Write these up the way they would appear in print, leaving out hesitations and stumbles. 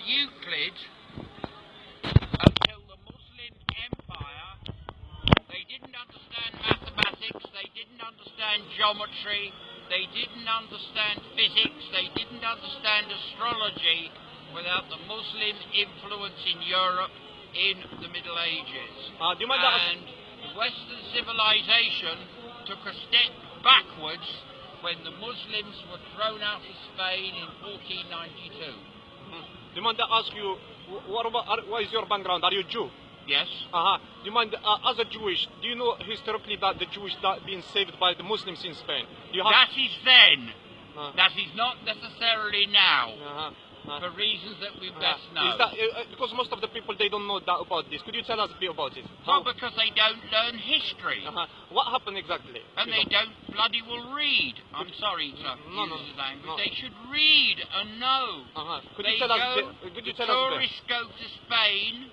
Euclid until the Muslim Empire. They didn't understand mathematics, they didn't understand geometry, they didn't understand physics, they didn't understand astrology without the Muslim influence in Europe in the Middle Ages. And Western civilization took a step backwards when the Muslims were thrown out of Spain in 1492. Do you mind I ask you, what is your background? Are you Jew? Yes. Do you mind, as a Jewish, do you know historically that the Jewish that been saved by the Muslims in Spain? That is then. That is not necessarily now. For reasons that we best know. Is that, because most of the people, they don't know that about this. Could you tell us a bit about it? Well, because they don't learn history. What happened exactly? And they don't bloody well read. I'm sorry to use the language. They should read and know. Could you tell us tourists go to Spain.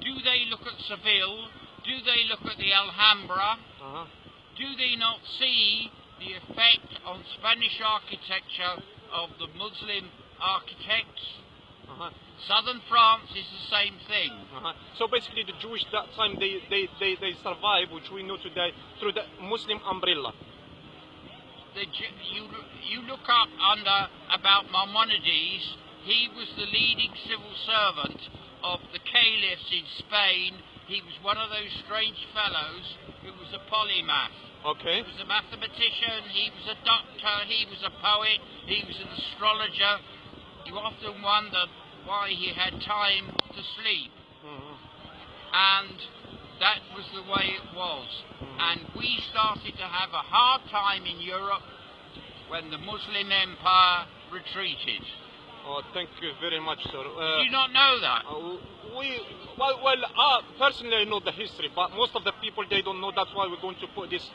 Do they look at Seville? Do they look at the Alhambra? Do they not see the effect on Spanish architecture of the Muslim architects? Southern France is the same thing. So basically the Jewish that time they survive, which we know today, through the Muslim umbrella. You look up about Maimonides. He was the leading civil servant of the caliphs in Spain. He was one of those strange fellows who was a polymath. Okay. He was a mathematician, he was a doctor, he was a poet, he was an astrologer. You often wonder why he had time to sleep. And that was the way it was. And we started to have a hard time in Europe when the Muslim Empire retreated. Oh, thank you very much, sir. Did you not know that? Personally I know the history, but most of the people, they don't know. That's why we're going to put this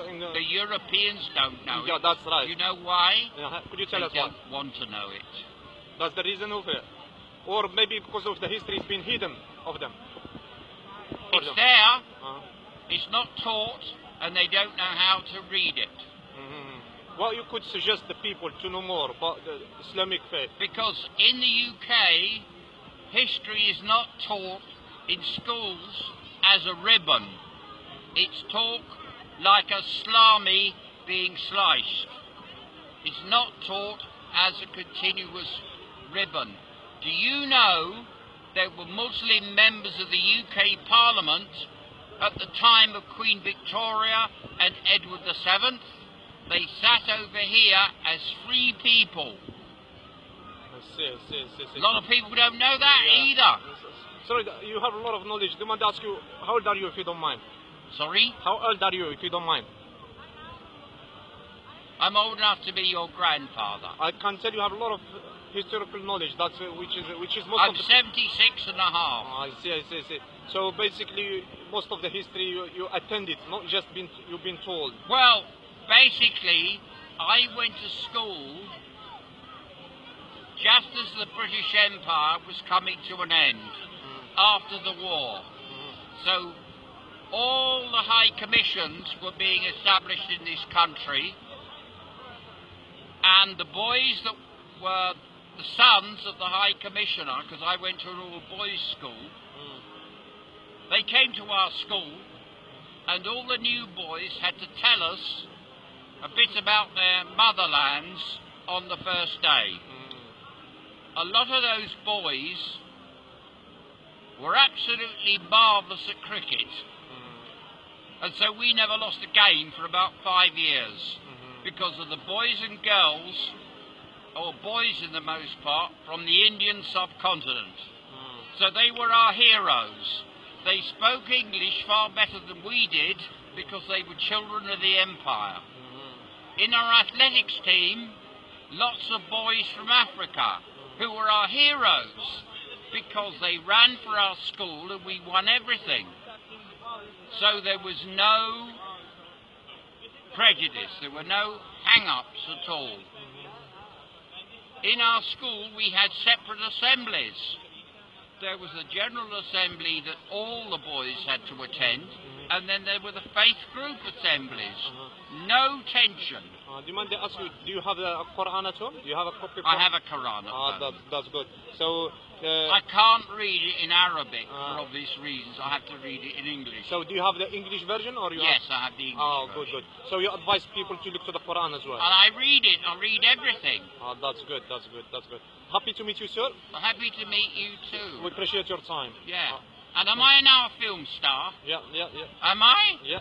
in the Europeans don't know it. Yeah, that's right. You know why? Could you tell us why? They what? don't want to know it. That's the reason of it? Or maybe because of the history it's been hidden of them? It's there, it's not taught, and they don't know how to read it. What you could suggest the people to know more about the Islamic faith? Because in the UK, history is not taught in schools as a ribbon. It's taught like a salami being sliced. It's not taught as a continuous ribbon. Do you know there were Muslim members of the UK Parliament at the time of Queen Victoria and Edward VII? They sat over here as free people. A lot of people don't know that either. Sorry, you have a lot of knowledge. Do I want to ask you, how old are you if you don't mind? Sorry? How old are you if you don't mind? I'm old enough to be your grandfather. I can tell you have a lot of historical knowledge. That's which is most I'm of the... 76 and a half. I see. So basically, most of the history you attended, not just you've been told. Well, basically, I went to school just as the British Empire was coming to an end after the war. So all the high commissions were being established in this country, and the boys that were the sons of the High Commissioner, because I went to an all-boys school, they came to our school, and all the new boys had to tell us a bit about their motherlands on the first day. A lot of those boys were absolutely marvellous at cricket, and so we never lost a game for about 5 years because of the boys and girls, or boys in the most part, from the Indian subcontinent. So they were our heroes. They spoke English far better than we did because they were children of the Empire. In our athletics team, lots of boys from Africa who were our heroes because they ran for our school and we won everything. So there was no prejudice, there were no hang-ups at all. In our school we had separate assemblies. There was a general assembly that all the boys had to attend, and then there were the faith group assemblies. No tension. Do you mind they ask you, do you have a Quran at home? Do you have a copy? I have a Quran at Ah, home. that's good. So, I can't read it in Arabic for obvious reasons. I have to read it in English. so do you have the English version or you Yes, have? I have the English Oh, version. good. So you advise people to look to the Quran as well? And I read it. I read everything. That's good. Happy to meet you, sir. I'm happy to meet you too. We appreciate your time. Yeah. And am I now a film star? Yeah. Am I? Yeah.